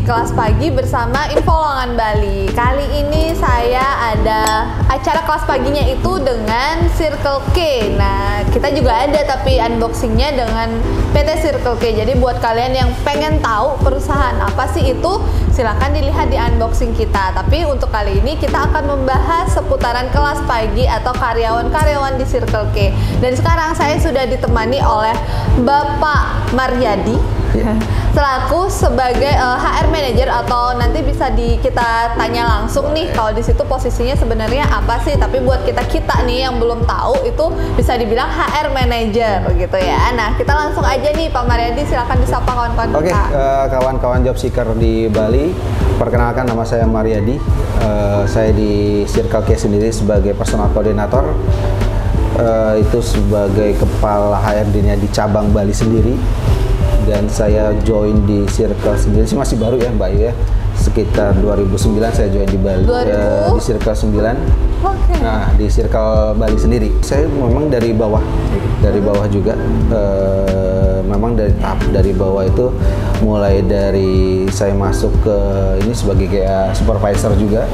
kelas pagi bersama Info Lowongan Bali. Kali ini saya ada acara kelas paginya itu dengan Circle K. Nah, kita juga ada tapi unboxingnya dengan PT Circle K. Jadi buat kalian yang pengen tahu perusahaan apa sih itu, silahkan dilihat di unboxing kita. Tapi untuk kali ini kita akan membahas seputaran kelas pagi atau karyawan-karyawan di Circle K. Dan sekarang saya sudah ditemani oleh Bapak Maryadi selaku sebagai HR Manager, atau nanti bisa kita tanya langsung nih kalau di situ posisinya sebenarnya apa sih. Tapi buat kita nih yang belum tahu itu bisa dibilang HR Manager gitu ya. Nah, kita langsung aja nih Pak Maryadi, silakan disapa kawan-kawan kita. Oke, kawan-kawan job seeker di Bali, perkenalkan nama saya Maryadi. Saya di Circle K sendiri sebagai personal koordinator. Itu sebagai kepala HRD-nya di cabang Bali sendiri. Dan saya join di Circle sendiri sih masih baru ya Mbak Ayu ya, sekitar 2009 saya join di Bali, di Circle 9. Okay. Nah, di Circle Bali sendiri saya memang dari bawah juga, memang dari bawah itu mulai dari saya masuk ke ini sebagai kayak supervisor juga.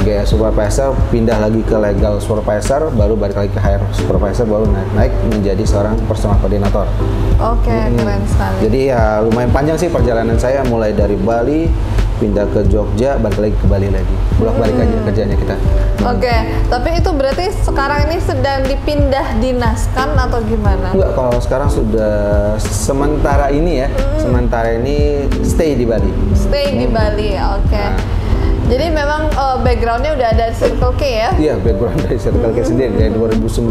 Kayak supervisor, pindah lagi ke legal supervisor, baru balik lagi ke HR supervisor, baru naik menjadi seorang personal koordinator. Oke, keren sekali. Jadi ya lumayan panjang sih perjalanan saya, mulai dari Bali pindah ke Jogja, balik lagi ke Bali lagi, bolak-balik aja kerjanya kita. Oke, tapi itu berarti sekarang ini sedang dipindah dinaskan atau gimana? Enggak, kalau sekarang sudah sementara ini ya, sementara ini stay di Bali. Stay di Bali, oke. Nah. Jadi memang backgroundnya udah ada Circle K ya? Iya, background dari Circle K sendiri dari 2009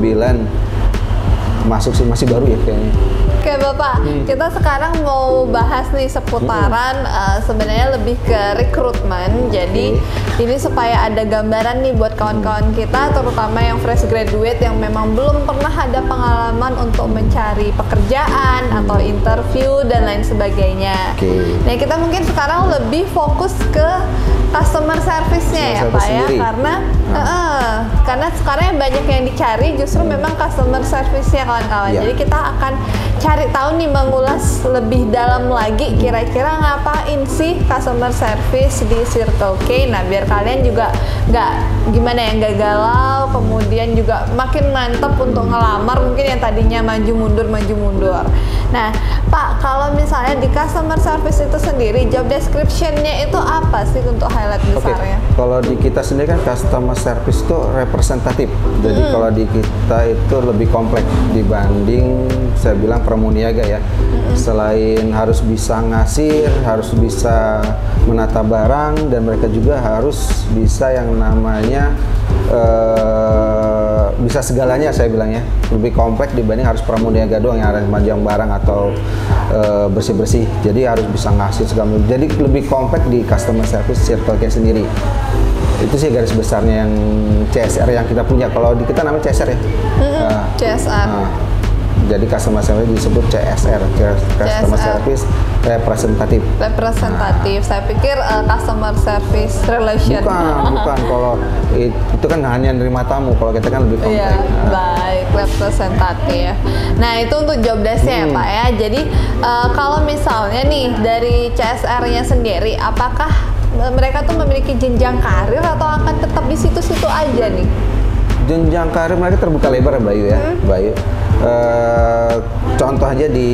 masuk sih, masih baru ya kayaknya. Oke Bapak, kita sekarang mau bahas nih seputaran sebenarnya lebih ke rekrutmen. Jadi ini supaya ada gambaran nih buat kawan-kawan kita, terutama yang fresh graduate yang memang belum pernah ada pengalaman untuk mencari pekerjaan atau interview dan lain sebagainya. Nah, kita mungkin sekarang lebih fokus ke customer service-nya ya Pak ya, karena sekarang yang banyak yang dicari justru memang customer service-nya kawan-kawan. Jadi kita akan cari tahu nih, mengulas lebih dalam lagi kira-kira ngapain sih customer service di Circle K. Nah, biar kalian juga nggak nggak galau, kemudian juga makin mantap untuk ngelamar mungkin yang tadinya maju mundur. Nah Pak, kalau misalnya di customer service itu sendiri job description-nya itu apa sih untuk highlight besarnya? Kalau di kita sendiri kan customer service itu representatif. Jadi kalau di kita itu lebih kompleks dibanding saya bilang pramuniaga ya. Selain harus bisa ngasir, harus bisa menata barang, dan mereka juga harus bisa yang namanya bisa segalanya, saya bilang ya. Lebih kompleks dibanding harus pramuniaga doang yang harus manjang barang atau bersih-bersih. Jadi harus bisa ngasih segala macam. Jadi lebih kompleks di customer service Circle K sendiri. Itu sih garis besarnya yang CSR yang kita punya. Kalau di kita namanya CSR ya. CSR. Jadi customer service disebut CSR, customer service representatif. Saya pikir customer service relation. Bukan. Kalau itu kan hanya nerima tamu. Kalau kita kan lebih kompleks. Iya, baik, representatif. Nah, itu untuk job desk-nya ya Pak ya. Jadi kalau misalnya nih dari CSR-nya sendiri, apakah mereka tuh memiliki jenjang karir atau akan tetap di situ-situ aja nih? Jenjang karir mereka terbuka lebar Mbak Ayu ya, Mbak Ayu. Contoh aja di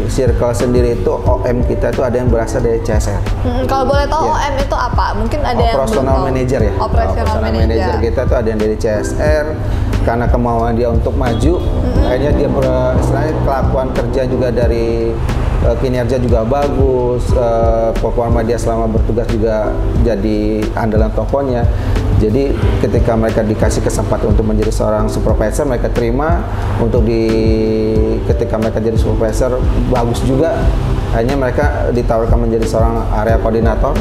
Circle sendiri itu OM kita itu ada yang berasal dari CSR. Kalau boleh tahu OM itu apa? Mungkin ada yang operational manager ya. Operational manager kita itu ada yang dari CSR, karena kemauan dia untuk maju, akhirnya dia istilahnya kelakuan kerja juga dari kinerja juga bagus, performa dia selama bertugas juga jadi andalan tokonya. Jadi ketika mereka dikasih kesempatan untuk menjadi seorang supervisor, mereka terima. Ketika mereka jadi supervisor bagus juga, hanya mereka ditawarkan menjadi seorang area koordinator.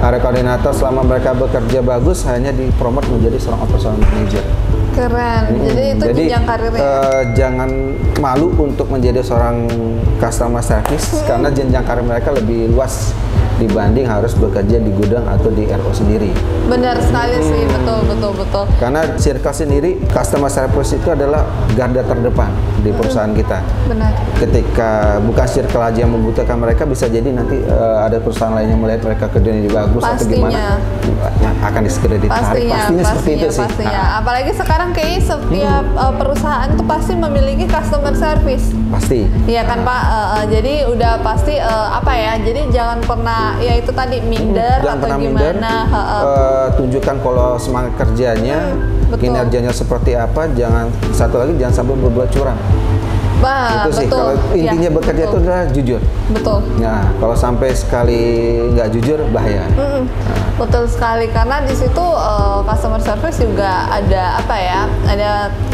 Area koordinator selama mereka bekerja bagus, hanya dipromot menjadi seorang operational manager. Keren. Jadi itu jenjang karirnya. Jangan malu untuk menjadi seorang customer service karena jenjang karir mereka lebih luas dibanding harus bekerja di gudang atau di RO sendiri. Benar sekali sih, betul. Karena Circle sendiri customer service itu adalah garda terdepan di perusahaan kita. Benar. Ketika bukan Circle aja yang membutuhkan mereka, bisa jadi nanti ada perusahaan lain yang melihat mereka kerjanya bagus atau gimana, akan diskredit. Pastinya seperti itu sih. Pastinya. Apalagi sekarang kayaknya setiap perusahaan tuh pasti memiliki customer service. Pasti. Iya kan Pak. Jadi udah pasti apa ya? Jadi jangan pernah ya itu tadi minder atau gimana. Tunjukkan kalau semangat kerjanya, kinerjanya seperti apa. Satu lagi jangan sampai berbuat curang. Itu sih, kalau intinya bekerja itu adalah jujur. Betul. Nah, kalau sampai sekali nggak jujur, bahaya. Betul sekali, karena di situ customer service juga ada apa ya? Ada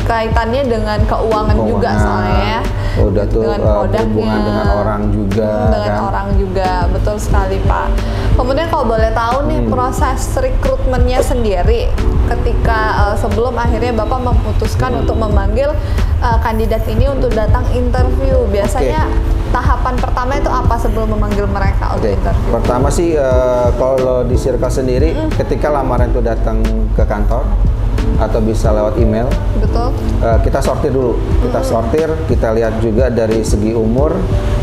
kaitannya dengan keuangan juga soalnya. Udah tuh hubungan dengan orang juga. Dengan orang juga, betul sekali Pak. Kemudian kalau boleh tahu nih proses rekrutmennya sendiri, ketika sebelum akhirnya Bapak memutuskan untuk memanggil kandidat ini untuk datang interview, biasanya tahapan pertama itu apa sebelum memanggil mereka untuk interview? Pertama sih kalau di Circle sendiri, ketika lamaran itu datang ke kantor atau bisa lewat email, kita sortir dulu. Kita sortir, kita lihat juga dari segi umur,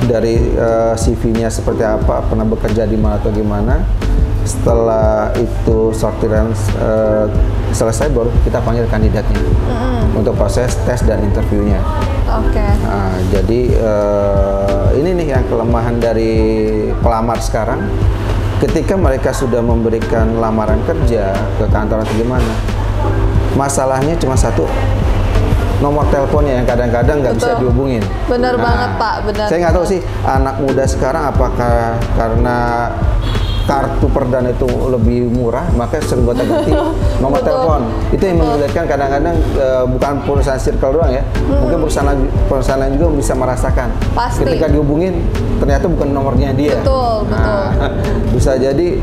dari CV-nya seperti apa, pernah bekerja di mana atau gimana. Setelah itu sortiran selesai, baru kita panggil kandidatnya untuk proses tes dan interviewnya. Nah, jadi ini nih yang kelemahan dari pelamar sekarang. Ketika mereka sudah memberikan lamaran kerja ke kantor atau gimana, masalahnya cuma satu, nomor teleponnya yang kadang-kadang nggak bisa dihubungin. Benar banget Pak, benar. Saya nggak tahu sih anak muda sekarang apakah karena kartu perdana itu lebih murah, maka sering gonta-ganti nomor telepon. Itu yang menyulitkan kadang-kadang, bukan perusahaan Circle doang ya, mungkin perusahaan lain juga bisa merasakan. Pasti. Ketika dihubungin, ternyata bukan nomornya dia. Betul. Bisa jadi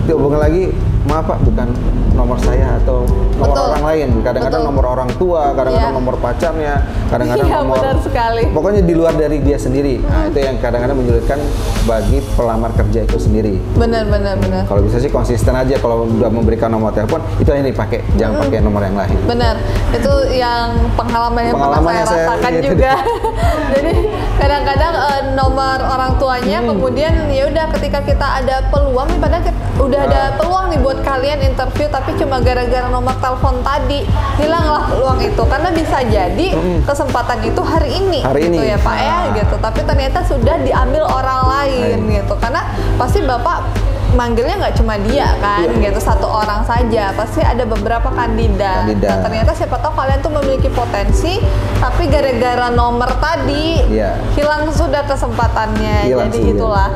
dihubungin lagi, maaf Pak, bukan nomor saya atau nomor orang lain. Kadang-kadang nomor orang tua, kadang-kadang nomor pacarnya, kadang-kadang nomor. Benar sekali. Pokoknya di luar dari dia sendiri. Nah, itu yang kadang-kadang menyulitkan bagi pelamar kerja itu sendiri. Benar. Kalau bisa sih konsisten aja, kalau udah memberikan nomor telepon, itu yang dipakai, jangan pakai nomor yang lain. Benar. Itu yang pengalaman yang pernah saya rasakan juga. Jadi kadang-kadang nomor orang tuanya, kemudian ya udah ketika kita ada peluang nih, padahal udah ada peluang nih buat kalian interview, tapi cuma gara-gara nomor telepon tadi hilanglah peluang itu, karena bisa jadi kesempatan itu hari ini gitu ya Pak ya gitu, tapi ternyata sudah diambil orang lain gitu, karena pasti Bapak manggilnya nggak cuma dia kan gitu, satu orang saja, pasti ada beberapa kandidat. Nah, ternyata siapa tahu kalian tuh memiliki potensi, tapi gara-gara nomor tadi hilang sudah kesempatannya. Jadi itulah.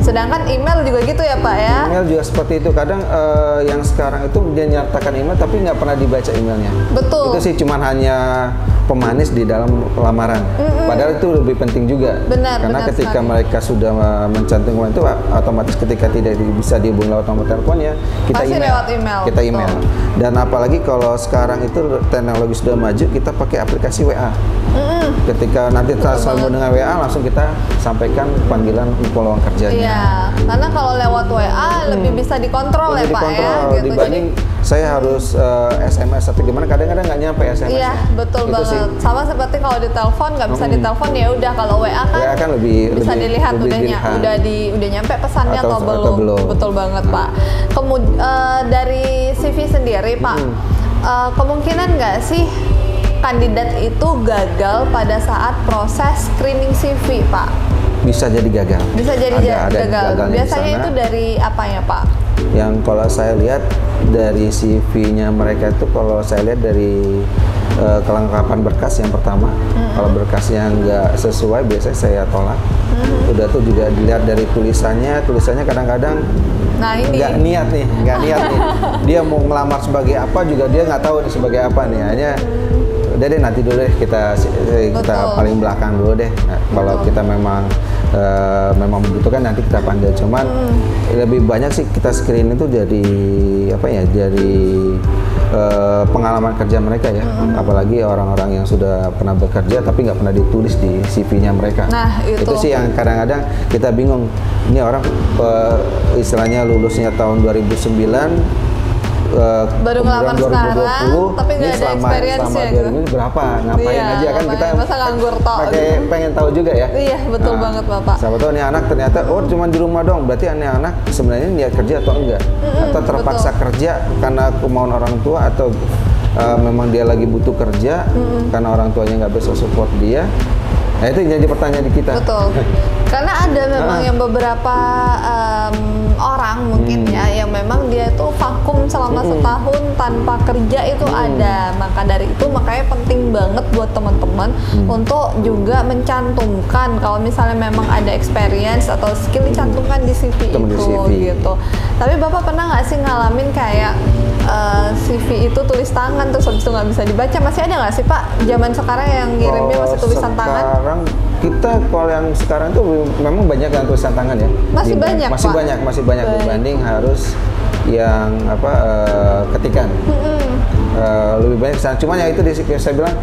Sedangkan email juga gitu ya Pak ya? Email juga seperti itu. Kadang yang sekarang itu dia nyatakan email tapi nggak pernah dibaca emailnya. Betul. Itu sih cuman hanya pemanis di dalam lamaran. Padahal itu lebih penting juga. Karena ketika mereka sudah mencantumkan itu, otomatis ketika tidak bisa dihubungi lewat nomor teleponnya, kita pasti email. Lewat email. Kita email. Dan apalagi kalau sekarang itu teknologi sudah maju, kita pakai aplikasi WA. Ketika nanti tersambung dengan WA, langsung kita sampaikan panggilan peluang kerjanya. Iya, karena kalau lewat WA lebih bisa dikontrol ya Pak ya. Gitu. Dibanding saya harus SMS atau gimana, kadang-kadang nggak nyampe SMS. Iya, betul banget. Sama seperti kalau di telepon nggak bisa ditelepon, ya udah, kalau WA kan bisa dilihat udah nyampe pesannya atau belum. Betul banget Pak. Kemudian dari CV sendiri Pak, kemungkinan nggak sih kandidat itu gagal pada saat proses screening CV Pak? Bisa jadi gagal. Bisa jadi gagal. Biasanya itu dari apa ya Pak? Yang kalau saya lihat dari CV-nya mereka itu, kalau saya lihat dari kelengkapan berkas yang pertama. Kalau berkasnya nggak sesuai, biasanya saya tolak. Udah tuh juga dilihat dari tulisannya kadang-kadang nggak niat nih. Dia mau ngelamar sebagai apa juga dia nggak tahu nih sebagai apa nih. Hanya udah deh, nanti dulu deh, kita paling belakang dulu deh. Nah, kalau kita memang membutuhkan, nanti kita panggil. Cuman lebih banyak sih kita screen itu dari apa ya, dari pengalaman kerja mereka ya, apalagi orang-orang yang sudah pernah bekerja tapi nggak pernah ditulis di CV-nya mereka. Nah, itu sih yang kadang-kadang kita bingung. Ini orang istilahnya lulusnya tahun 2009. Baru ngelamar sekarang, tapi nggak ada experience ya gitu. Berapa? Ngapain aja kan kita masa nganggur pakai pengen tahu juga ya. Iya, betul banget Bapak. Siapa tahu nih anak ternyata cuma di rumah dong, berarti anak sebenarnya niat kerja atau enggak? Atau terpaksa kerja karena kemauan orang tua, atau memang dia lagi butuh kerja karena orang tuanya nggak bisa support dia. Nah, itu jadi pertanyaan di kita. Betul. Karena ada memang yang beberapa orang mungkin ya yang memang dia itu vakum selama setahun tanpa kerja itu ada. Maka dari itu makanya penting banget buat teman-teman untuk juga mencantumkan kalau misalnya memang ada experience atau skill dicantumkan di CV gitu. Tapi Bapak pernah nggak sih ngalamin kayak CV itu tulis tangan terus habis itu nggak bisa dibaca? Masih ada nggak sih Pak zaman sekarang yang ngirimnya masih tulisan tangan? Sekarang kita kalau yang sekarang tuh memang banyak yang tulisan tangan ya. Masih banyak Pak? Masih banyak dibanding harus yang ketikan. Lebih banyak kesana. Cuman ya itu saya bilang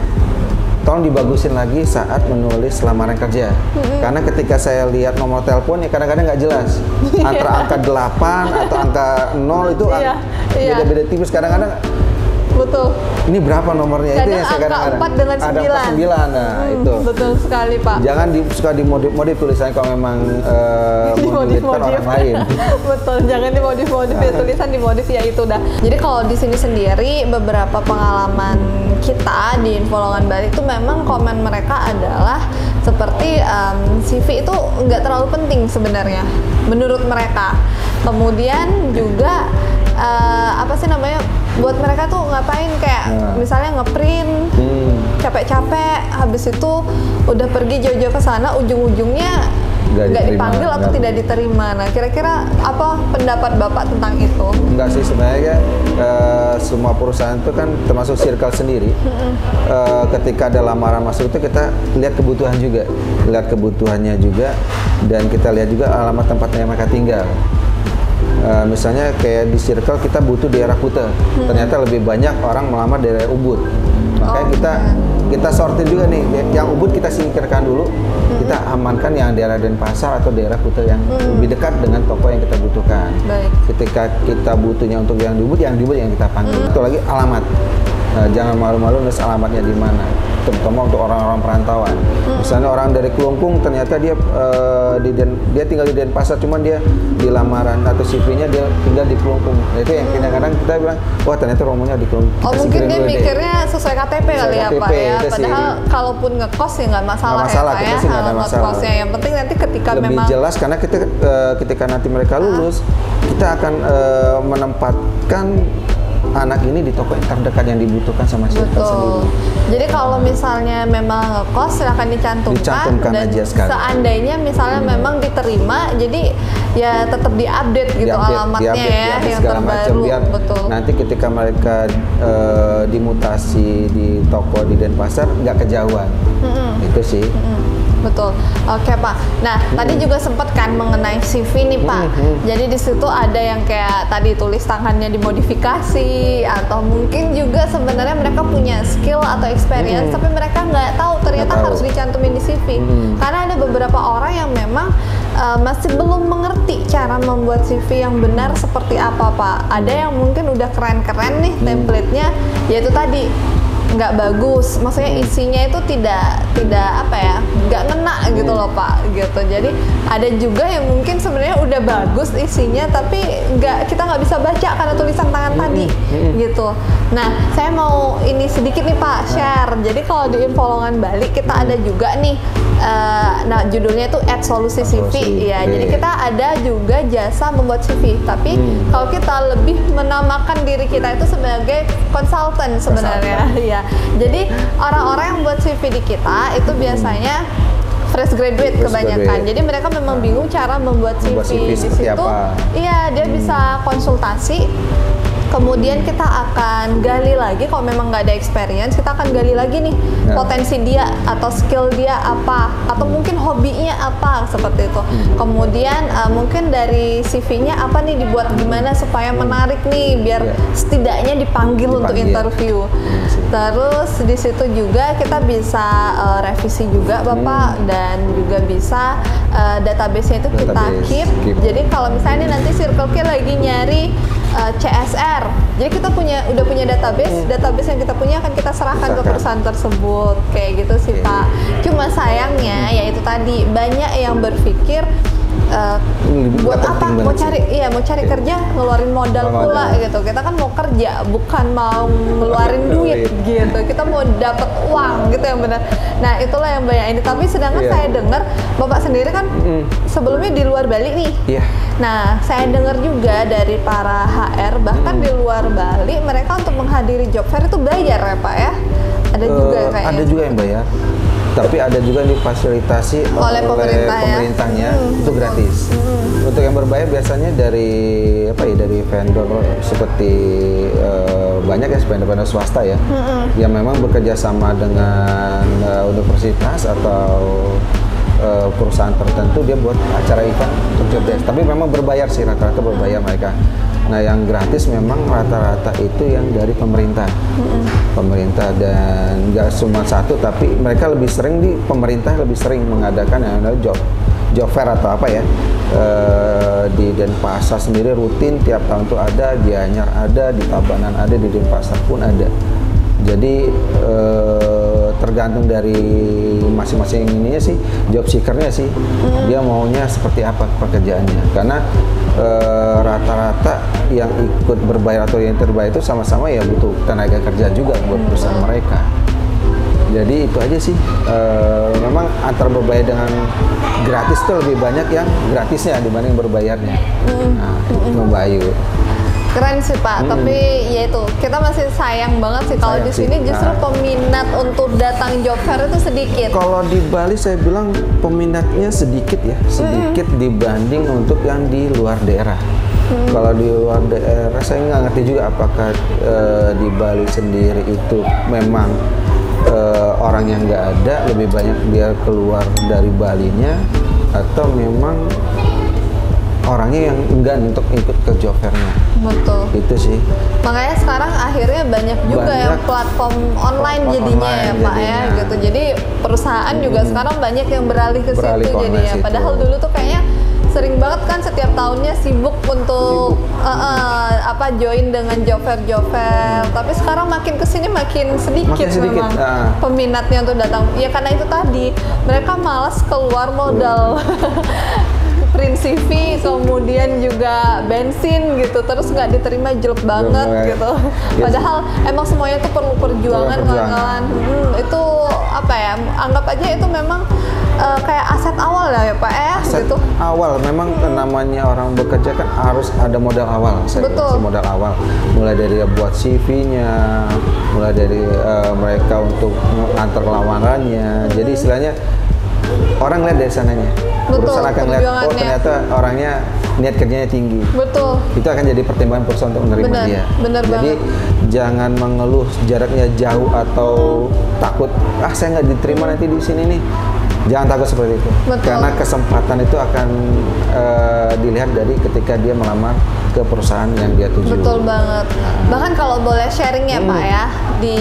tolong dibagusin lagi saat menulis lamaran kerja. Karena ketika saya lihat nomor telepon ya kadang-kadang nggak jelas. Antara angka 8 atau angka 0 itu beda-beda tipis kadang-kadang. Betul. Ini berapa nomornya? Kadang itu yang saya kadang-kadang 4 dengan 9. Ada 9, nah itu. Betul sekali Pak. Jangan suka dimodif-modif tulisannya kalau memang memodifkan orang lain. Betul, jangan dimodif-modif ya, tulisan dimodif ya itu dah. Jadi kalau di sini sendiri beberapa pengalaman kita di Info Lowongan Bali itu memang komen mereka adalah seperti CV itu nggak terlalu penting sebenarnya menurut mereka. Kemudian juga buat mereka tuh ngapain kayak misalnya ngeprint capek-capek, habis itu udah pergi jauh-jauh ke sana, ujung-ujungnya nggak dipanggil atau tidak diterima. Nah, kira-kira apa pendapat Bapak tentang itu? Enggak sih, sebenarnya semua perusahaan itu kan termasuk circle sendiri. Ketika ada lamaran masuk itu kita lihat kebutuhan juga, lihat kebutuhannya juga, dan kita lihat juga alamat tempatnya mereka tinggal. Misalnya kayak di circle kita butuh daerah Kuta, ternyata lebih banyak orang melamar daerah Ubud. Makanya kita sortir juga nih, yang Ubud kita singkirkan dulu, kita amankan yang daerah Denpasar atau daerah Kuta yang lebih dekat dengan toko yang kita butuhkan. Baik. Ketika kita butuhnya untuk yang di Ubud yang kita panggil. Itu lagi alamat. Jangan malu-malu nulis alamatnya di mana, terutama untuk orang-orang perantauan. Misalnya orang dari Kelungkung ternyata dia tinggal di Denpasar, cuman dia di lamaran atau CV-nya dia tinggal di Kelungkung. Nah, itu yang kadang-kadang kita bilang, wah ternyata romonya di Kelungkung. Oh, mungkin dia mikirnya sesuai KTP kali ya Pak ya. Padahal kalaupun ngekos ya nggak masalah ya Pak ya. Nggak masalah. Kosnya yang penting nanti ketika lebih memang jelas, karena ketika nanti mereka lulus, kita akan menempatkan anak ini di toko yang terdekat yang dibutuhkan sama circle sendiri. Jadi kalau misalnya memang ngekos silahkan dicantumkan dan aja seandainya misalnya memang diterima, jadi ya tetap diupdate gitu alamatnya ya yang terbaru. Biar nanti ketika mereka dimutasi di toko di Denpasar nggak kejauhan. Itu sih. Betul. Oke Pak. Nah tadi juga sempat kan mengenai CV nih Pak. Jadi di situ ada yang kayak tadi tulis tangannya dimodifikasi, atau mungkin juga sebenarnya mereka punya skill atau experience tapi mereka nggak tahu ternyata harus dicantumin di CV. Karena ada beberapa orang yang memang masih belum mengerti cara membuat CV yang benar seperti apa Pak. Ada yang mungkin udah keren-keren nih template-nya, yaitu tadi nggak bagus, maksudnya isinya itu tidak nggak ngena gitu loh Pak gitu. Jadi ada juga yang mungkin sebenarnya udah bagus isinya tapi kita nggak bisa baca karena tulisan tangan tadi gitu. Nah saya mau ini sedikit nih Pak share. Jadi kalau di Info Lowongan Bali kita ada juga nih nah judulnya itu @solusi CV ya. Jadi kita ada juga jasa membuat CV, tapi kalau kita lebih menamakan diri kita itu sebagai konsultan sebenarnya ya. Jadi orang-orang yang buat CV di kita itu biasanya fresh graduate kebanyakan. Jadi mereka memang bingung cara membuat CV. Di situ iya dia bisa konsultasi Kemudian kita akan gali lagi, kalau memang nggak ada experience, kita akan gali lagi nih potensi dia atau skill dia apa, atau mungkin hobinya apa, seperti itu. Kemudian mungkin dari CV-nya apa nih, dibuat gimana supaya menarik nih, biar setidaknya dipanggil untuk interview. Terus di situ juga kita bisa revisi juga Bapak, dan juga bisa database-nya itu kita keep. Jadi kalau misalnya nih nanti Circle K lagi nyari CSR, jadi kita udah punya database yang kita punya akan kita serahkan ke perusahaan tersebut, kayak gitu sih Pak. Cuma sayangnya ya itu tadi, banyak yang berpikir buat apa mau cari kerja ngeluarin modal pula gitu. Kita kan mau kerja, bukan mau ngeluarin duit gitu. Kita mau dapat uang gitu yang benar. Nah itulah yang banyak ini. Tapi sedangkan saya dengar Bapak sendiri kan sebelumnya di luar Bali nih. Nah saya dengar juga dari para HR bahkan di luar Bali mereka untuk menghadiri job fair itu bayar ya Pak ya? Ada juga kayaknya. Ada juga yang bayar. Tapi ada juga difasilitasi oleh pemerintahnya itu gratis. Untuk yang berbayar biasanya dari dari vendor seperti banyak ya vendor swasta ya, yang memang bekerja sama dengan universitas atau perusahaan tertentu, dia buat acara event untuk job desk. Tapi memang berbayar sih, rata-rata berbayar mereka. Nah yang gratis memang rata-rata itu yang dari pemerintah. Pemerintah, dan nggak cuma satu, tapi mereka lebih sering pemerintah lebih sering mengadakan yang namanya job fair atau apa ya, di Denpasar sendiri rutin tiap tahun tuh ada, Gianyar ada, di Tabanan ada, di Denpasar pun ada. Jadi tergantung dari masing-masing ininya sih, job seeker-nya sih, dia maunya seperti apa pekerjaannya. Karena rata-rata yang ikut berbayar atau yang terbayar itu sama-sama ya butuh tenaga kerja juga buat perusahaan mereka. Jadi itu aja sih, memang antara berbayar dengan gratis itu lebih banyak yang gratisnya dibanding berbayarnya. Nah, itu Mbak Ayu. Keren sih Pak, tapi ya itu kita masih sayang banget sih kalau di sini justru peminat untuk datang job fair itu sedikit. Kalau di Bali saya bilang peminatnya sedikit ya, sedikit dibanding untuk yang di luar daerah. Kalau di luar daerah saya nggak ngerti juga apakah di Bali sendiri itu memang orang yang nggak ada lebih banyak dia keluar dari Balinya, atau memang orangnya yang enggan untuk ikut ke job fair-nya. Betul. Itu sih. Makanya sekarang akhirnya banyak juga yang platform online jadinya ya Pak ya gitu. Jadi perusahaan juga sekarang banyak yang beralih ke situ jadinya. Padahal dulu tuh kayaknya sering banget kan setiap tahunnya sibuk untuk join dengan job fair. Tapi sekarang makin kesini makin sedikit memang peminatnya untuk datang. Ya karena itu tadi mereka malas keluar modal. Print CV, kemudian juga bensin gitu, terus nggak diterima jelek banget gitu. Padahal emang semuanya itu perlu perjuangan kawan-kawan. Itu apa ya? Anggap aja itu memang kayak aset awal lah ya Pak ya. Aset gitu. Awal memang namanya orang bekerja kan harus ada modal awal. Betul. Modal awal, mulai dari buat CV-nya, mulai dari mereka untuk antar lamarannya. Jadi istilahnya orang lihat dari sananya. Perusahaan akan lihat, oh ternyata orangnya niat kerjanya tinggi. Betul. Itu akan jadi pertimbangan perusahaan untuk menerima dia. Jadi jangan mengeluh jaraknya jauh atau takut, saya nggak diterima nanti di sini nih. Jangan takut seperti itu. Karena kesempatan itu akan dilihat dari ketika dia melamar ke perusahaan yang dia tuju. Betul banget. Bahkan kalau boleh sharing ya Pak ya, di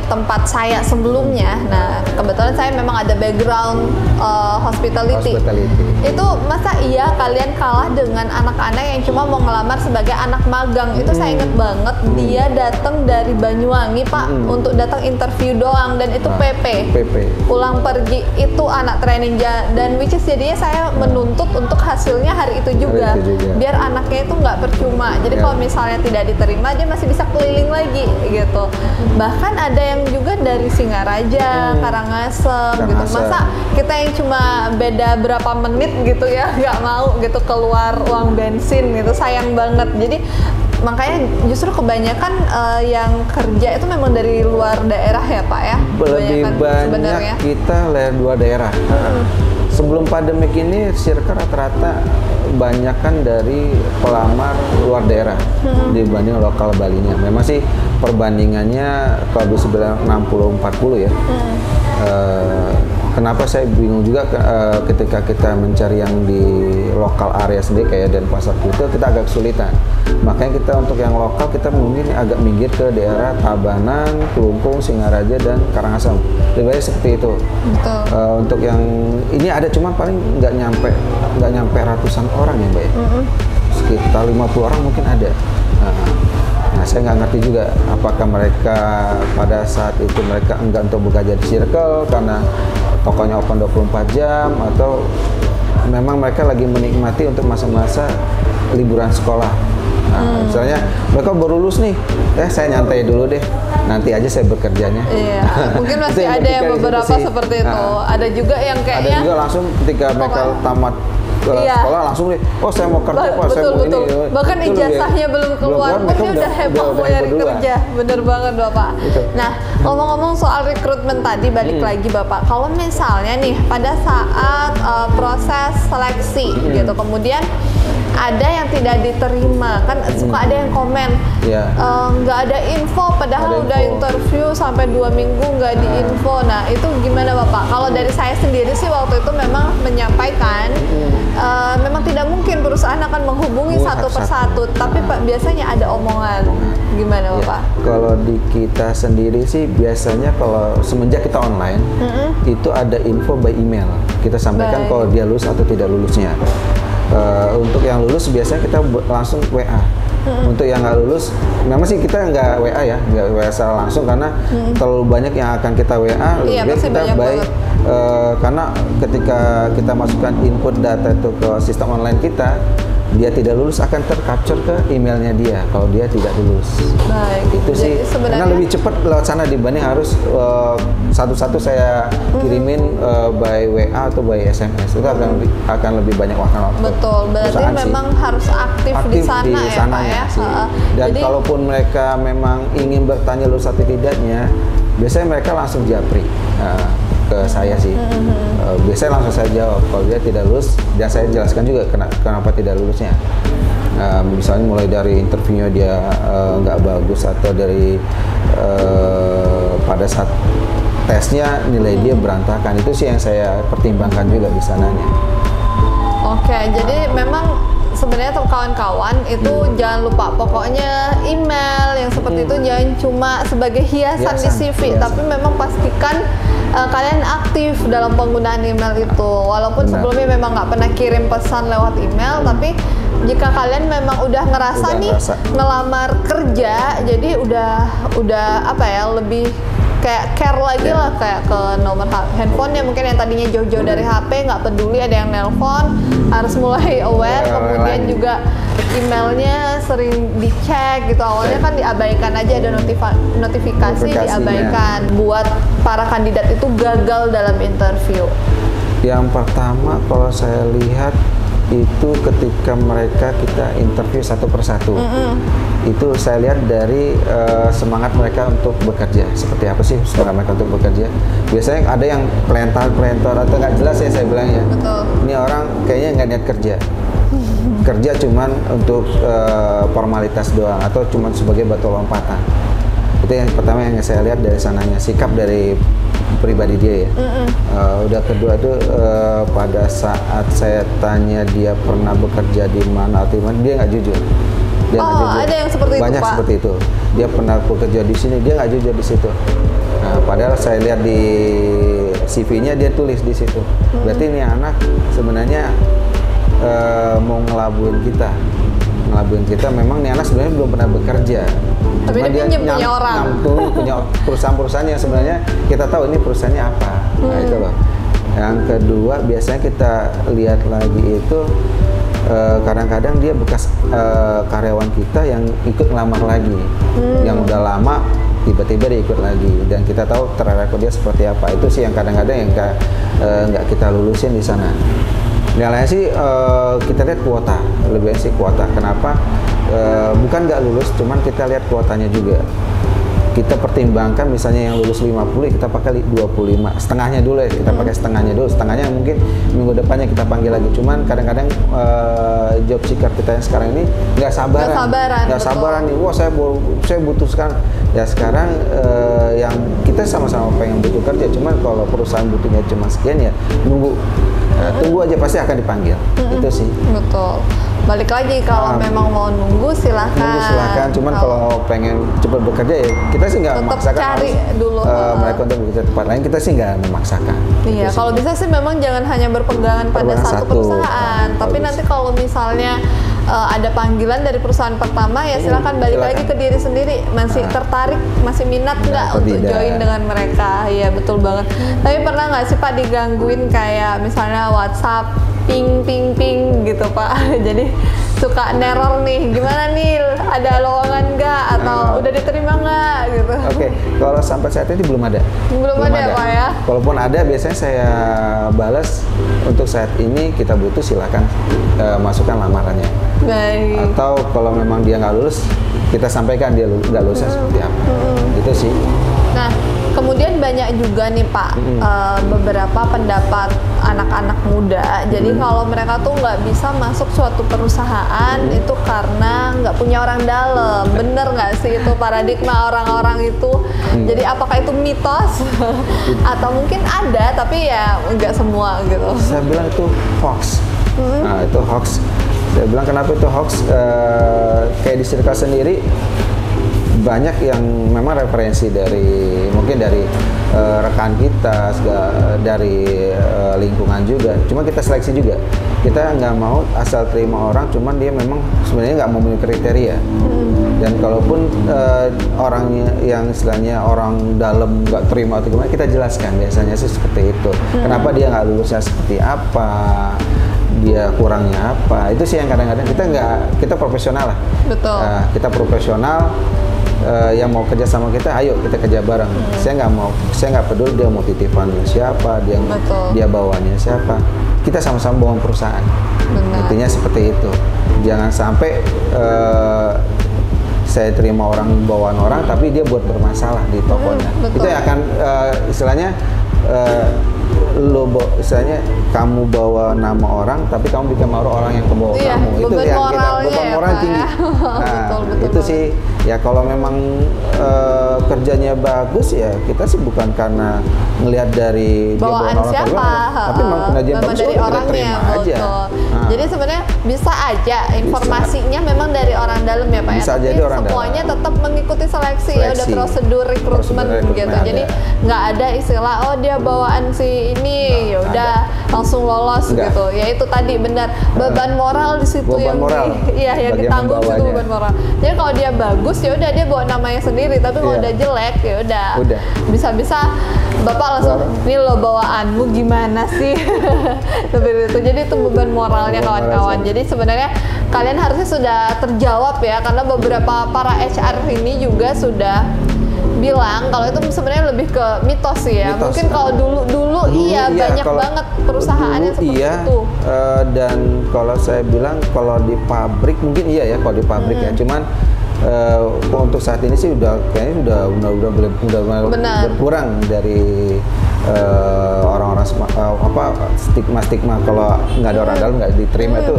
tempat saya sebelumnya, nah kebetulan saya memang ada background hospitality. Itu masa iya kalian kalah dengan anak-anak yang cuma mau ngelamar sebagai anak magang. Itu saya inget banget, dia datang dari Banyuwangi Pak untuk datang interview doang, dan itu PP. Pulang pergi itu anak training, dan which is jadinya saya menuntut untuk hasilnya hari itu juga. Biar anaknya itu nggak percuma. Jadi kalau misalnya tidak diterima, dia masih bisa keliling lagi gitu. Bahkan ada yang juga dari Singaraja, Karangasem gitu. Masa kita yang cuma beda berapa menit gitu ya, nggak mau gitu keluar uang bensin gitu, sayang banget. Jadi makanya justru kebanyakan yang kerja itu memang dari luar daerah ya Pak ya? Lebih banyak kita dari luar daerah. Sebelum pandemik ini circa rata-rata banyak kan dari pelamar luar daerah dibanding lokal Balinya. Memang sih perbandingannya kalau bisa bilang 60-40 ya. Kenapa saya bingung juga ketika kita mencari yang di lokal area sendiri kayak Denpasar itu kita agak kesulitan. Makanya kita untuk yang lokal kita mungkin agak minggir ke daerah Tabanan, Kelungkung, Singaraja dan Karangasem. Lebih baik seperti itu. Untuk yang ini ada cuma paling nggak nyampe ratusan orang ya Mbak ya. Sekitar 50 orang mungkin ada. Nah, saya nggak ngerti juga apakah mereka pada saat itu mereka enggak untuk bekerja di Circle karena tokonya open 24 jam atau memang mereka lagi menikmati untuk masa-masa liburan sekolah. Nah, misalnya mereka baru lulus nih, saya nyantai dulu deh, nanti aja saya bekerjanya. Iya, mungkin masih ada yang beberapa seperti itu. Ada juga yang kayaknya ada juga langsung ketika mereka tamat sekolah langsung nih, saya mau kerja Pak, saya mau ini. Bahkan ijazahnya belum keluar pun dia udah heboh mau nyari kerja. Bener banget Bapak. Nah, ngomong-ngomong soal rekrutmen tadi, balik lagi Bapak, kalau misalnya nih pada saat proses seleksi gitu, kemudian ada yang tidak diterima, kan suka ada yang komen nggak ada info padahal udah interview sampai 2 minggu nggak diinfo. Nah itu gimana Bapak? Kalau dari saya sendiri sih waktu itu memang menyampaikan memang tidak mungkin perusahaan akan menghubungi satu persatu, tapi biasanya ada omongan. Gimana Bapak? Kalau di kita sendiri sih biasanya kalau semenjak kita online itu ada info by email. Kita sampaikan kalau dia lulus atau tidak lulusnya. Untuk yang lulus biasanya kita langsung WA. Untuk yang nggak lulus, memang sih kita nggak WA ya, nggak WA secara langsung karena terlalu banyak yang akan kita WA. Lebih baik kita karena ketika kita masukkan input data itu ke sistem online kita, dia tidak lulus akan tercapture ke emailnya dia kalau dia tidak lulus. Baik. Itu sih karena lebih cepat lewat sana dibanding harus satu-satu saya kirimin by WA atau by SMS. Itu akan lebih banyak waktu. Betul. Berarti memang harus aktif di sana ya Pak ya. Dan jadi, kalaupun mereka memang ingin bertanya lulus atau tidaknya, biasanya mereka langsung japri ke saya sih. Biasanya langsung saya jawab kalau dia tidak lulus, dan saya jelaskan juga kenapa tidak lulusnya. Misalnya mulai dari interviewnya dia nggak bagus atau dari pada saat tesnya nilai dia berantakan, itu sih yang saya pertimbangkan juga di sananya. Oke, jadi memang sebenarnya untuk kawan-kawan itu jangan lupa pokoknya email yang seperti itu jangan cuma sebagai hiasan di CV, tapi memang pastikan kalian aktif dalam penggunaan email itu. Walaupun sebelumnya memang nggak pernah kirim pesan lewat email, tapi jika kalian memang udah ngerasa ngelamar kerja, jadi udah apa ya, lebih kayak care lagi lah, kayak ke nomor handphonenya mungkin yang tadinya jauh-jauh dari HP, nggak peduli ada yang nelpon, harus mulai aware. Kemudian juga emailnya sering dicek gitu, awalnya kan diabaikan aja, ada notifikasi diabaikan, buat para kandidat itu gagal dalam interview. Yang pertama kalau saya lihat itu ketika kita interview satu persatu, itu saya lihat dari semangat mereka untuk bekerja. Seperti apa sih semangat mereka untuk bekerja? Biasanya ada yang pelentar atau nggak jelas ya saya bilang ya. Betul. Ini orang kayaknya nggak niat kerja. Kerja cuman untuk formalitas doang atau cuman sebagai batu lompatan. Itu yang pertama yang saya lihat dari sananya, sikap dari pribadi dia ya. Udah kedua itu pada saat saya tanya dia pernah bekerja di mana atau di mana, dia nggak jujur. Dia nggak jujur. Ada yang seperti banyak itu, Pak. Seperti itu. Dia pernah bekerja di sini, dia nggak jujur di situ. Nah, padahal saya lihat di CV-nya dia tulis di situ. Berarti ini anak sebenarnya mau ngelabuin kita. Memang nih anak sebenarnya belum pernah bekerja. Tapi dia punya orang. Punya perusahaan-perusahaan yang sebenarnya kita tahu ini perusahaannya apa. Nah, itu loh. Yang kedua biasanya kita lihat lagi itu kadang-kadang dia bekas karyawan kita yang ikut ngelamar lagi. Yang udah lama tiba-tiba dia ikut lagi, dan kita tahu track record dia seperti apa. Itu sih yang kadang-kadang yang nggak kita lulusin di sana. Yang lain sih kita lihat kuota, lebih sih kuota. Kenapa? Bukan nggak lulus, cuman kita lihat kuotanya juga. kita pertimbangkan misalnya yang lulus 50 kita pakai 25, setengahnya dulu ya, kita pakai setengahnya dulu, setengahnya mungkin minggu depannya kita panggil lagi. Cuman kadang-kadang job seeker kita yang sekarang ini nggak sabaran nih, wah saya butuh sekarang. Ya sekarang yang kita sama-sama pengen butuh kerja, cuman kalau perusahaan butuhnya cuma sekian ya tunggu aja pasti akan dipanggil. Itu sih. Betul. Balik lagi kalau memang mau nunggu silahkan. Cuman kalau pengen cepat bekerja ya kita sih nggak memaksakan. Cari dulu. Mereka untuk bekerja tempat lain kita sih nggak memaksakan. Iya, kalau bisa sih memang jangan hanya berpegangan pada satu perusahaan, tapi nanti kalau misalnya ada panggilan dari perusahaan pertama ya silakan balik lagi ke diri sendiri, masih tertarik, masih minat nggak untuk join dengan mereka. Iya betul banget. Tapi pernah nggak sih Pak digangguin kayak misalnya WhatsApp ping gitu Pak, jadi suka neror nih, gimana nih, ada lowongan nggak atau udah diterima nggak gitu? Oke, kalau sampai saat ini belum ada Pak ya. Kalaupun ada biasanya saya balas, untuk saat ini kita butuh silakan masukkan lamarannya. Baik. Atau kalau memang dia nggak lulus, kita sampaikan dia nggak lulusnya seperti apa. Gitu sih. Nah, kemudian banyak juga nih Pak beberapa pendapat anak-anak muda. Jadi kalau mereka tuh nggak bisa masuk suatu perusahaan itu karena nggak punya orang dalam. Bener nggak sih itu paradigma orang-orang itu? Jadi apakah itu mitos atau mungkin ada tapi ya nggak semua gitu? Saya bilang itu hoax. Nah itu hoax. Saya bilang kenapa itu hoax? Kayak di Circle sendiri banyak yang memang referensi dari mungkin dari rekan kita, dari lingkungan juga. Cuma kita seleksi juga. Kita nggak mau asal terima orang, cuman dia memang sebenarnya nggak memenuhi kriteria. Dan kalaupun orangnya yang istilahnya orang dalam nggak terima atau gimana, kita jelaskan biasanya sih seperti itu. Kenapa dia nggak lulusnya seperti apa? Dia kurangnya apa? Itu sih yang kadang-kadang kita profesional lah. Betul. Kita profesional. Yang mau kerja sama kita, ayo kita kerja bareng. Saya nggak peduli dia mau titipan siapa, dia bawanya siapa. Kita sama-sama bawa perusahaan. Benar. Intinya seperti itu. Jangan sampai saya terima bawaan orang, tapi dia buat bermasalah di tokonya. Itu yang akan istilahnya istilahnya kamu bawa nama orang tapi kamu bikin malu orang yang kebawa kamu. Itu yang beban moral tinggi. Nah, itu sih ya kalau memang kerjanya bagus ya kita sih bukan karena ngelihat dari bawaan dia siapa, tapi memang kerja bagus dari kita orangnya, terima aja. Jadi sebenarnya bisa aja informasinya memang dari orang dalam ya Pak bisa ya. Tapi semuanya tetap mengikuti seleksi ya udah prosedur rekrutmen gitu. Jadi nggak ada istilah oh dia bawaan si ini ya udah langsung lolos gitu. Ya itu tadi benar beban moral di situ yang ditanggung itu beban moral. Jadi kalau dia bagus ya udah dia bawa namanya sendiri, tapi kalau udah jelek ya udah bisa-bisa Bapak langsung ini lo bawaanmu gimana sih? Seperti itu. Jadi itu beban moralnya kawan-kawan. Jadi sebenarnya kalian harusnya sudah terjawab ya, karena beberapa para HR ini juga sudah bilang kalau itu sebenarnya lebih ke mitos sih ya. Mungkin kalau dulu iya banyak banget perusahaan yang seperti itu. Dan kalau saya bilang kalau di pabrik mungkin iya ya kalau di pabrik ya. Cuman untuk saat ini sih kayaknya udah berkurang dari orang-orang stigma kalau nggak ada orang dalam nggak diterima itu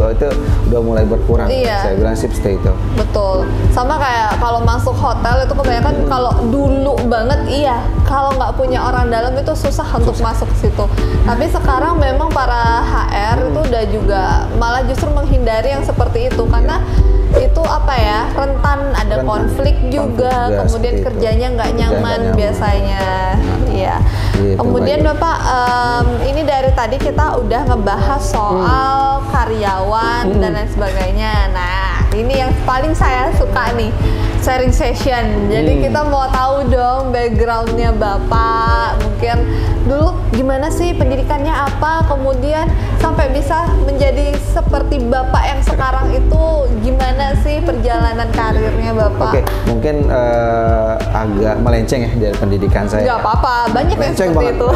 udah mulai berkurang. Saya bilang sih stay itu. Betul. Sama kayak kalau masuk hotel itu kebanyakan kalau dulu banget kalau nggak punya orang dalam itu susah untuk masuk ke situ. Tapi sekarang memang para HR itu udah juga malah justru menghindari yang seperti itu karena itu rentan ada konflik juga kemudian kerjanya nggak nyaman biasanya. Iya. Kemudian Bapak ini dari tadi kita udah ngebahas soal karyawan dan lain sebagainya. Nah ini yang paling saya suka nih, sharing session. Jadi kita mau tahu dong backgroundnya Bapak, mungkin dulu gimana sih pendidikannya apa, kemudian sampai bisa menjadi seperti Bapak yang sekarang itu gimana sih perjalanan karirnya Bapak? Oke, mungkin agak melenceng ya dari pendidikan saya. Gak apa-apa, banyak yang seperti itu.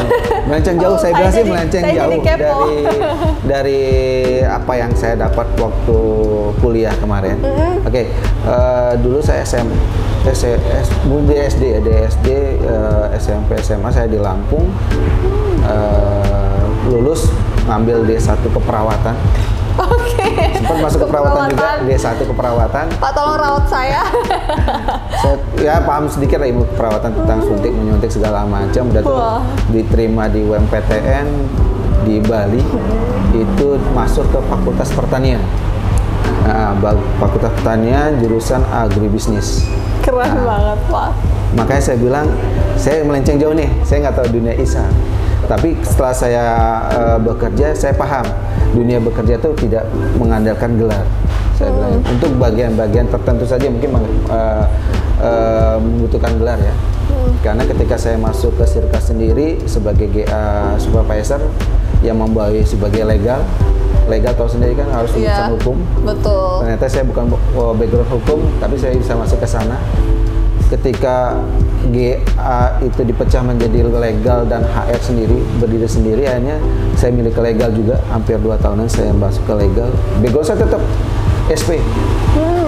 Melenceng jauh, saya bilang sih melenceng jauh dari apa yang saya dapat waktu kuliah kemarin. Oke, dulu saya di SD ya, di SD, SMP, SMA saya di Lampung. Lulus ngambil D1 keperawatan. Oke. Sempat masuk keperawatan juga, D1 keperawatan. Pak, tolong rawat saya. Saya ya paham sedikit lah ilmu keperawatan tentang suntik menyuntik segala macam. Udah tuh diterima di UMPTN di Bali. Itu masuk ke Fakultas Pertanian. Nah, Fakultas Pertanian jurusan agribisnis. Keren banget, Pak. Makanya saya bilang saya melenceng jauh nih. Saya nggak tahu dunia ISA. Tapi setelah saya bekerja, saya paham dunia bekerja itu tidak mengandalkan gelar. Saya bilang untuk bagian-bagian tertentu saja mungkin membutuhkan gelar ya. Karena ketika saya masuk ke Sirka sendiri sebagai GA supervisor yang membawahi sebagai legal tahu sendiri kan harus lulusan hukum. Betul. Ternyata saya bukan background hukum, tapi saya bisa masuk ke sana. Ketika GA itu dipecah menjadi legal dan HR sendiri, berdiri sendiri, akhirnya saya milih ke legal juga. Hampir 2 tahunan saya masuk ke legal. Background saya tetap SP,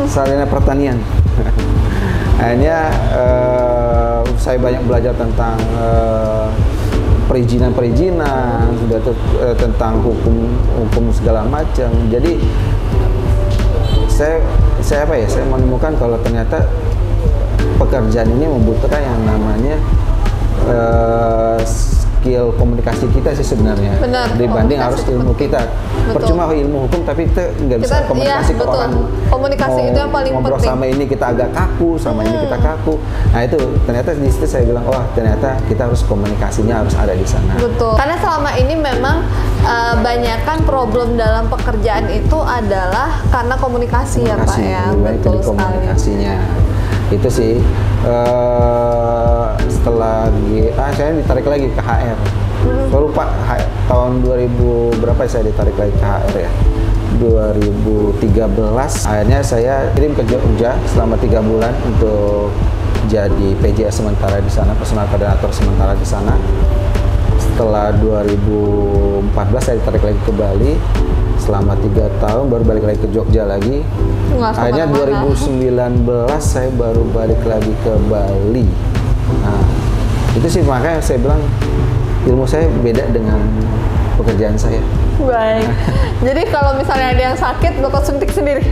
sarjana pertanian. Akhirnya saya banyak belajar tentang perizinan, sudah tentang hukum segala macam. Jadi saya menemukan kalau ternyata pekerjaan ini membutuhkan yang namanya skill komunikasi kita sih sebenarnya. Benar, dibanding harus ilmu kita. Percuma ilmu hukum tapi kita nggak bisa komunikasi ke orang. Komunikasi itu yang paling ngobrol penting. Sama ini kita agak kaku, sama ini kita kaku. Nah itu ternyata di situ saya bilang, wah ternyata kita harus komunikasinya harus ada di sana. Betul. Karena selama ini memang banyakkan problem dalam pekerjaan itu adalah karena komunikasi ya Pak ya. Betul sekali. Komunikasinya. Itu sih setelah GA saya ditarik lagi ke HR. Saya lupa tahun 2000 berapa saya ditarik lagi ke HR ya. 2013 akhirnya saya kirim ke Jogja selama 3 bulan untuk jadi PJS sementara di sana, personal koordinator sementara di sana. Setelah 2014 saya ditarik lagi ke Bali selama 3 tahun, baru balik lagi ke Jogja lagi. Akhirnya 2019 saya baru balik lagi ke Bali. Nah, itu sih makanya saya bilang ilmu saya beda dengan pekerjaan saya. Baik. Jadi kalau misalnya ada yang sakit, Bapak suntik sendiri?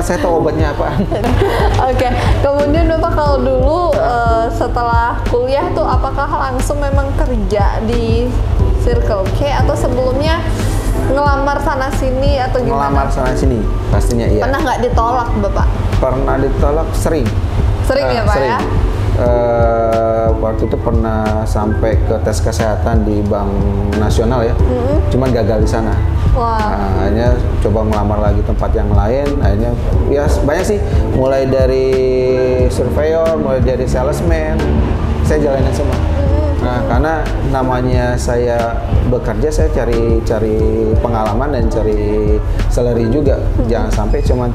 Saya tahu obatnya apa. Oke. Kemudian Bapak kalau dulu setelah kuliah tuh apakah langsung memang kerja di Circle K atau sebelumnya ngelamar sana sini atau gimana? Ngelamar sana sini, pastinya iya. Pernah nggak ditolak Bapak? Pernah ditolak, sering. Sering ya Pak sering. Ya? Waktu itu pernah sampai ke tes kesehatan di Bank Nasional ya, cuman gagal di sana. Wah. Akhirnya coba melamar lagi tempat yang lain, akhirnya ya banyak sih, mulai dari surveyor, mulai dari salesman, saya jalanin semua. Nah, karena namanya saya bekerja, saya cari pengalaman dan cari salary juga. Jangan sampai cuman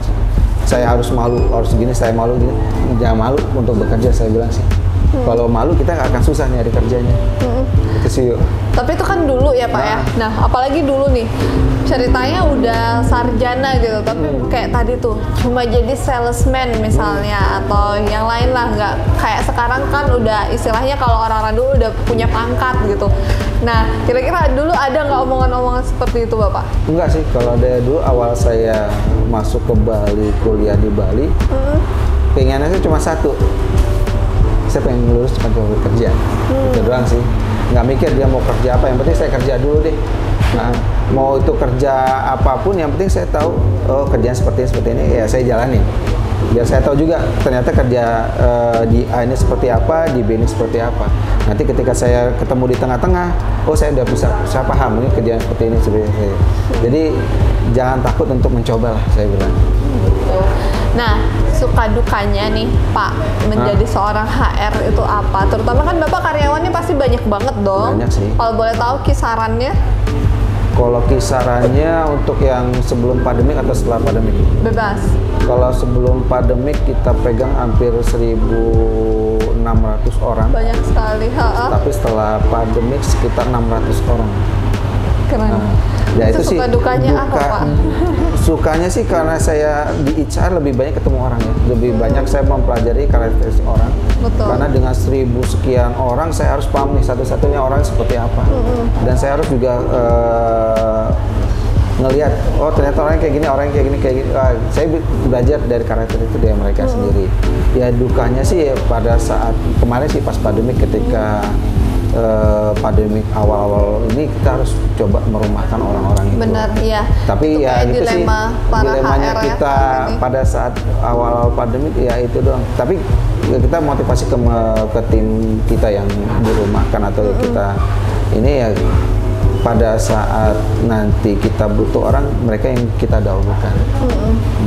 saya harus malu, harus gini, saya malu gini. Jangan malu untuk bekerja, saya bilang sih. Kalau malu kita nggak akan susah nyari kerjanya. Itu sih. Tapi itu kan dulu ya Pak ya. Nah, apalagi dulu nih ceritanya udah sarjana gitu, tapi kayak tadi tuh cuma jadi salesman misalnya atau yang lain lah, nggak kayak sekarang kan udah istilahnya kalau orang-orang dulu udah punya pangkat gitu. Nah, kira-kira dulu ada nggak omongan-omongan seperti itu Bapak? Enggak sih, kalau ada dulu awal saya masuk ke Bali, kuliah di Bali, pengennya sih cuma satu. Saya pengen lulus cepat kerja, itu doang sih. Nggak mikir dia mau kerja apa, yang penting saya kerja dulu deh. Nah, mau itu kerja apapun, yang penting saya tahu, oh kerjaan seperti ini, ya saya jalanin. Biar saya tahu juga ternyata kerja di A ini seperti apa, di B ini seperti apa. Nanti ketika saya ketemu di tengah-tengah, oh saya udah bisa, saya paham ini kerjaan seperti ini. Jadi jangan takut untuk mencoba lah, saya bilang. Nah, suka dukanya nih Pak menjadi seorang HR itu apa? Terutama kan Bapak karyawannya pasti banyak banget dong. Banyak sih. Kalau boleh tahu kisarannya? Kalau kisarannya untuk yang sebelum pandemik atau setelah pandemik? Bebas. Kalau sebelum pandemik kita pegang hampir 1.600 orang. Banyak sekali. Tapi setelah pandemik sekitar 600 orang. Keren. Nah, Ya itu itu sih suka dukanya apa, Pak? Sukanya sih karena saya di HR lebih banyak ketemu orang ya, lebih banyak saya mempelajari karakteristik orang. Betul. Karena dengan 1000 sekian orang saya harus paham nih satu-satunya orang seperti apa. Dan saya harus juga ngelihat, oh ternyata orang kayak gini, saya belajar dari karakter itu dari mereka sendiri. Ya dukanya sih ya, pada saat kemarin sih pas pandemi, ketika pandemi awal-awal ini kita harus coba merumahkan orang-orang itu. Benar, iya. Tapi itu ya itu sih dilemanya HR kita pada saat awal-awal pandemi ya itu doang. Tapi kita motivasi ke tim kita yang dirumahkan atau kita ini ya, pada saat nanti kita butuh orang, mereka yang kita dahulukan.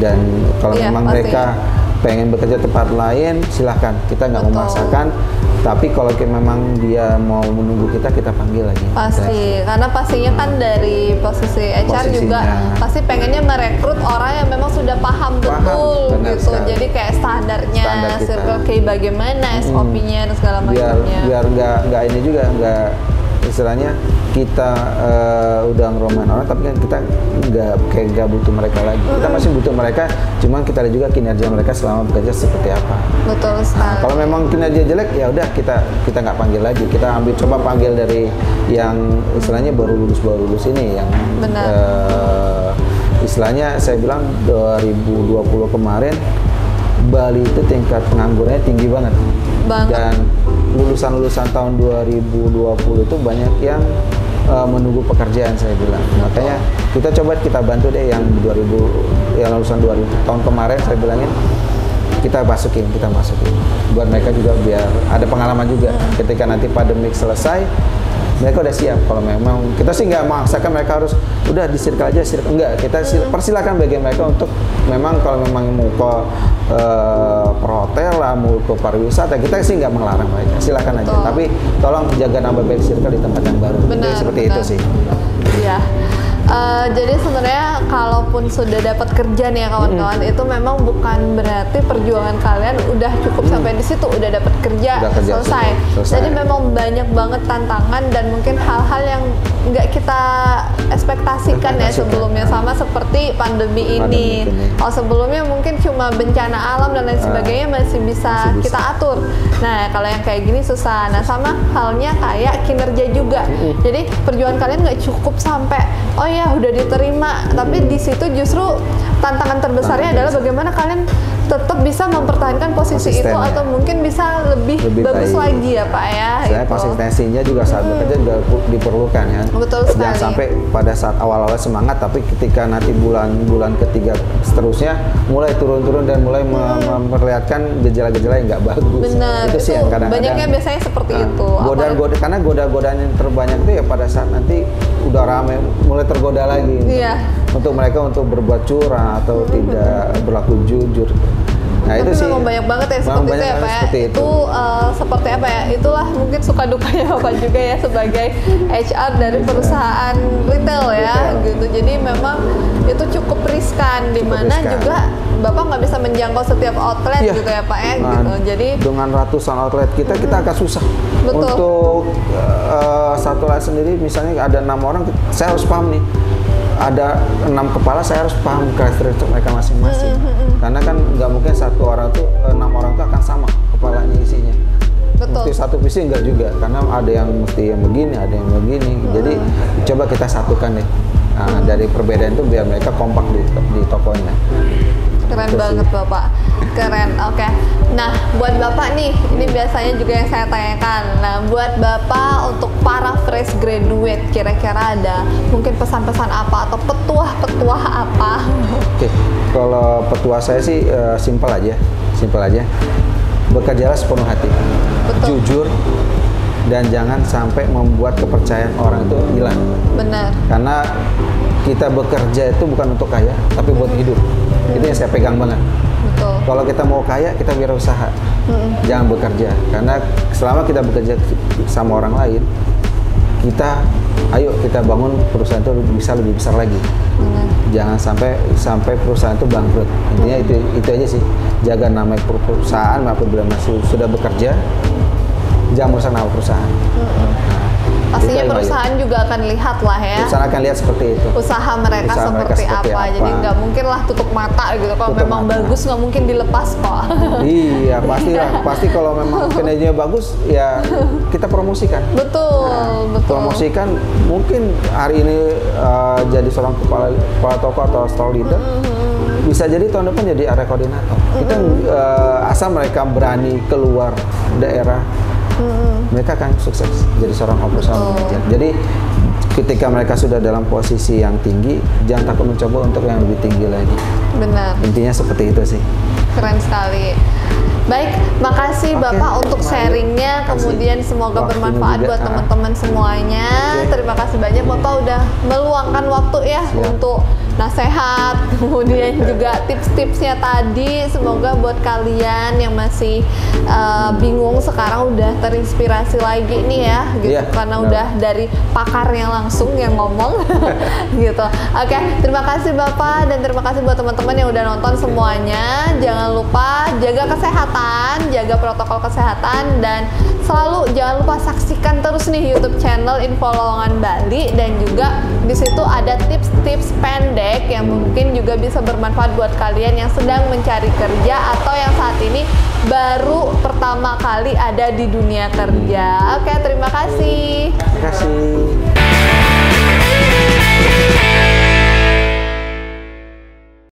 Dan kalau memang mereka pengen bekerja tempat lain, silahkan, kita nggak memaksakan. Tapi kalau memang dia mau menunggu kita panggil lagi. Pasti, karena pastinya kan dari posisi HR juga pasti pengennya merekrut orang yang memang sudah paham betul gitu. Sekali. Jadi kayak standarnya, Circle K bagaimana, SOP-nya dan segala macamnya. Biar nggak ini juga, nggak istilahnya kita udah ngeromain orang, tapi kan kita nggak butuh mereka lagi. Kita masih butuh mereka, cuman kita lihat juga kinerja mereka selama bekerja seperti apa. Betul sekali. Nah, kalau memang kinerja jelek, ya udah kita nggak panggil lagi. Kita coba panggil dari yang istilahnya baru lulus ini, yang istilahnya saya bilang 2020 kemarin Bali itu tingkat penganggurannya tinggi banget. Dan lulusan-lulusan tahun 2020 itu banyak yang menunggu pekerjaan, saya bilang. Makanya kita bantu deh yang lulusan 2000 tahun kemarin, saya bilangin kita masukin buat mereka juga biar ada pengalaman juga. Ketika nanti pandemik selesai, mereka udah siap. Kalau memang kita sih nggak memaksakan mereka harus udah di circle aja, enggak, kita persilakan bagi mereka untuk memang kalau memang mau ke perhotel lah, mau ke pariwisata, kita sih nggak melarang mereka, silakan aja. Tapi tolong jaga nama baik circle di tempat yang baru. Seperti itu sih. Iya. Jadi sebenarnya kalaupun sudah dapat kerja nih ya kawan-kawan, itu memang bukan berarti perjuangan kalian udah cukup sampai di situ, udah dapat kerja, selesai. Jadi memang banyak banget tantangan dan mungkin hal-hal yang nggak kita ekspektasikan ya sebelumnya, sama seperti pandemi ini. Kalau sebelumnya mungkin cuma bencana alam dan lain sebagainya masih bisa kita atur. Nah kalau yang kayak gini susah. Nah sama halnya kayak kinerja juga. Jadi perjuangan kalian nggak cukup sampai oh ya udah diterima, tapi di situ justru tantangan terbesarnya adalah bagaimana kalian tetap bisa mempertahankan posisi itu atau mungkin bisa lebih bagus lagi ya Pak ya. Saya konsistensinya juga saat bekerja juga diperlukan ya. Betul sekali. Jangan sampai pada saat awal-awal semangat, tapi ketika nanti bulan ketiga seterusnya mulai turun-turun dan mulai memperlihatkan gejala-gejala yang nggak bagus. Benar. Itu sih yang kadang-kadang. Banyaknya biasanya seperti itu. Karena goda-godaan yang terbanyak itu ya pada saat nanti udah ramai mulai tergoda lagi. Iya. Untuk mereka untuk berbuat curang atau tidak berlaku jujur. Nah, tapi itu sih memang banyak banget ya seperti itu ya Pak ya. Itu seperti apa ya? Itulah mungkin suka dukanya Bapak juga ya sebagai HR dari perusahaan retail ya gitu. Jadi memang itu cukup riskan, di mana juga Bapak nggak bisa menjangkau setiap outlet gitu ya Pak ya gitu. Jadi dengan ratusan outlet kita agak susah. Betul. Untuk satu outlet sendiri misalnya ada 6 orang, saya harus paham nih. Ada 6 kepala, saya harus paham karakteristik mereka masing-masing. Karena kan nggak mungkin 6 orang tuh akan sama kepalanya isinya. Betul. Mesti satu visi enggak juga, karena ada yang mesti yang begini, ada yang begini. Jadi coba kita satukan deh. Nah, dari perbedaan itu biar mereka kompak di tokonya. Keren banget Bapak, keren. Oke. Nah buat Bapak nih, ini biasanya juga yang saya tanyakan. Nah buat Bapak untuk para fresh graduate, kira-kira ada mungkin pesan-pesan apa atau petuah-petuah apa? Oke, kalau petuah saya sih simpel aja. Bekerjalah sepenuh hati, jujur, dan jangan sampai membuat kepercayaan orang itu hilang. Benar. Karena kita bekerja itu bukan untuk kaya, tapi buat hidup. Itu yang saya pegang banget. Betul. Kalau kita mau kaya, kita wirausaha. Jangan bekerja. Karena selama kita bekerja sama orang lain, ayo kita bangun perusahaan itu bisa lebih besar lagi. Jangan sampai perusahaan itu bangkrut. Intinya itu aja sih. Jaga nama perusahaan apabila masih sudah bekerja. jangan merusak nama perusahaan. Pastinya Itu yang perusahaan juga akan lihat lah ya. Perusahaan akan lihat seperti itu. Usaha mereka seperti apa. Jadi nggak mungkin lah tutup mata gitu. Kalau memang bagus nggak mungkin dilepas kok. Iya pastilah. Pasti kalau memang kinerjanya bagus ya kita promosikan. Betul, betul. Promosikan mungkin hari ini jadi seorang kepala toko atau store leader. Bisa jadi tahun depan jadi area koordinator. Kita asal mereka berani keluar daerah, mereka akan sukses jadi seorang operasional manager. Jadi ketika mereka sudah dalam posisi yang tinggi, jangan takut mencoba untuk yang lebih tinggi lagi. Benar. Intinya seperti itu sih. Keren sekali. Baik, makasih Bapak untuk sharingnya. Kemudian semoga bermanfaat buat teman-teman semuanya. Terima kasih banyak Bapak udah meluangkan waktu ya untuk nasihat, kemudian juga tips-tipsnya tadi. Semoga buat kalian yang masih bingung sekarang udah terinspirasi lagi nih ya, gitu. Karena udah dari pakarnya langsung yang ngomong, gitu. Oke, terima kasih Bapak dan terima kasih buat teman-teman yang udah nonton semuanya. Jangan lupa jaga kesehatan, jaga protokol kesehatan, dan selalu jangan lupa saksikan terus nih YouTube channel Info Lowongan Bali, dan juga di situ ada tips-tips pendek yang mungkin juga bisa bermanfaat buat kalian yang sedang mencari kerja atau yang saat ini baru pertama kali ada di dunia kerja. Oke, terima kasih. Terima kasih.